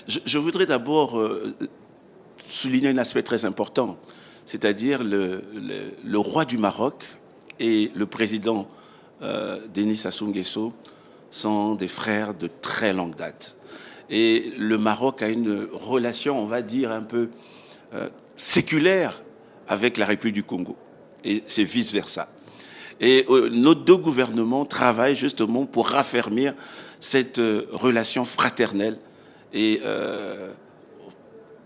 Je voudrais d'abord souligner un aspect très important, c'est-à-dire le roi du Maroc et le président Denis Sassou Nguesso sont des frères de très longue date. Et le Maroc a une relation, on va dire, un peu séculaire avec la République du Congo. Et c'est vice-versa. Et nos deux gouvernements travaillent justement pour raffermir cette relation fraternelle et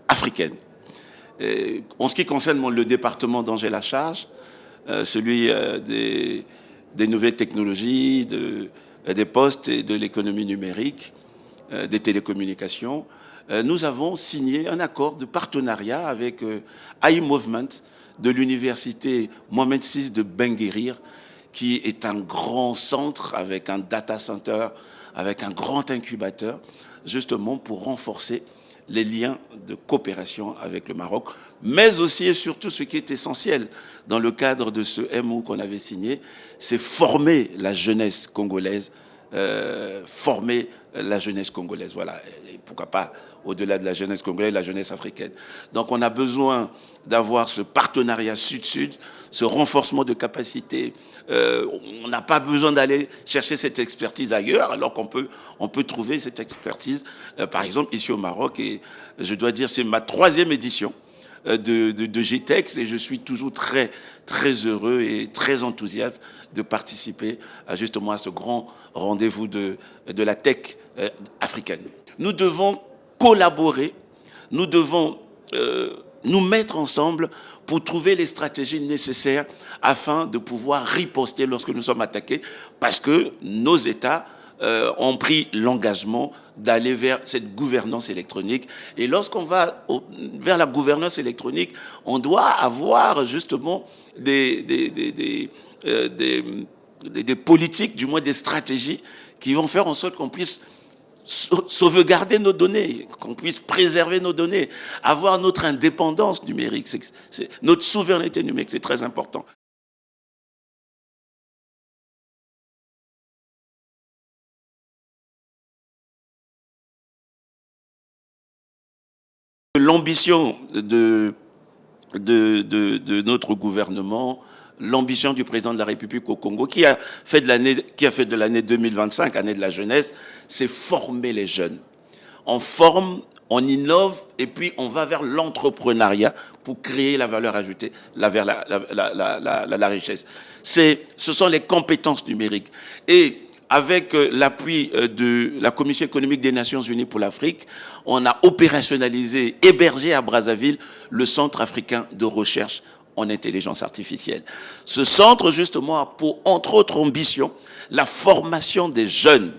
africaine. Et en ce qui concerne le département dont j'ai la charge, celui des nouvelles technologies, des postes et de l'économie numérique, des télécommunications, nous avons signé un accord de partenariat avec iMovement de l'université Mohamed VI de Benguérir, qui est un grand centre avec un data center, avec un grand incubateur, justement pour renforcer les liens de coopération avec le Maroc, mais aussi et surtout ce qui est essentiel dans le cadre de ce MOU qu'on avait signé, c'est former la jeunesse congolaise, voilà, et pourquoi pas au-delà de la jeunesse congolaise, la jeunesse africaine. Donc on a besoin d'avoir ce partenariat sud-sud, ce renforcement de capacité. On n'a pas besoin d'aller chercher cette expertise ailleurs, alors qu'on peut trouver cette expertise, par exemple, ici au Maroc. Et je dois dire, c'est ma 3e édition de GTEx et je suis toujours très, très heureux et très enthousiaste de participer justement à ce grand rendez-vous de la tech africaine. Nous devons collaborer, nous devons nous mettre ensemble pour trouver les stratégies nécessaires afin de pouvoir riposter lorsque nous sommes attaqués, parce que nos États ont pris l'engagement d'aller vers cette gouvernance électronique. Et lorsqu'on va vers la gouvernance électronique, on doit avoir justement des politiques, du moins des stratégies, qui vont faire en sorte qu'on puisse sauvegarder nos données, qu'on puisse préserver nos données, avoir notre indépendance numérique, notre souveraineté numérique, c'est très important. L'ambition de notre gouvernement, l'ambition du président de la République au Congo, qui a fait de l'année 2025, année de la jeunesse, c'est former les jeunes. On forme, on innove et puis on va vers l'entrepreneuriat pour créer la valeur ajoutée, vers la richesse. Ce sont les compétences numériques. Et avec l'appui de la Commission économique des Nations Unies pour l'Afrique, on a opérationnalisé, hébergé à Brazzaville, le Centre africain de recherche en intelligence artificielle. Ce centre, justement, a pour, entre autres ambitions, la formation des jeunes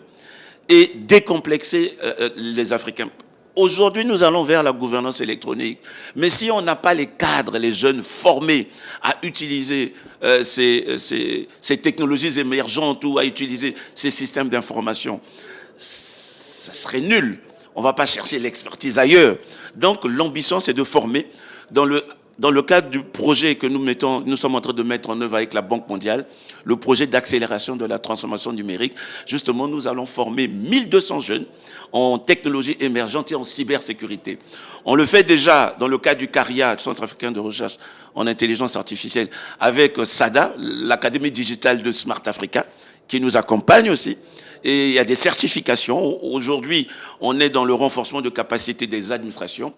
et décomplexer les Africains. Aujourd'hui, nous allons vers la gouvernance électronique. Mais si on n'a pas les cadres, les jeunes formés à utiliser ces technologies émergentes ou à utiliser ces systèmes d'information, ça serait nul. On ne va pas chercher l'expertise ailleurs. Donc l'ambition, c'est de former dans le cadre du projet que nous sommes en train de mettre en œuvre avec la Banque mondiale, le projet d'accélération de la transformation numérique. Justement, nous allons former 1200 jeunes en technologie émergente et en cybersécurité. On le fait déjà dans le cadre du CARIA, Centre africain de recherche en intelligence artificielle, avec SADA, l'Académie digitale de Smart Africa, qui nous accompagne aussi. Et il y a des certifications. Aujourd'hui, on est dans le renforcement de capacité des administrations.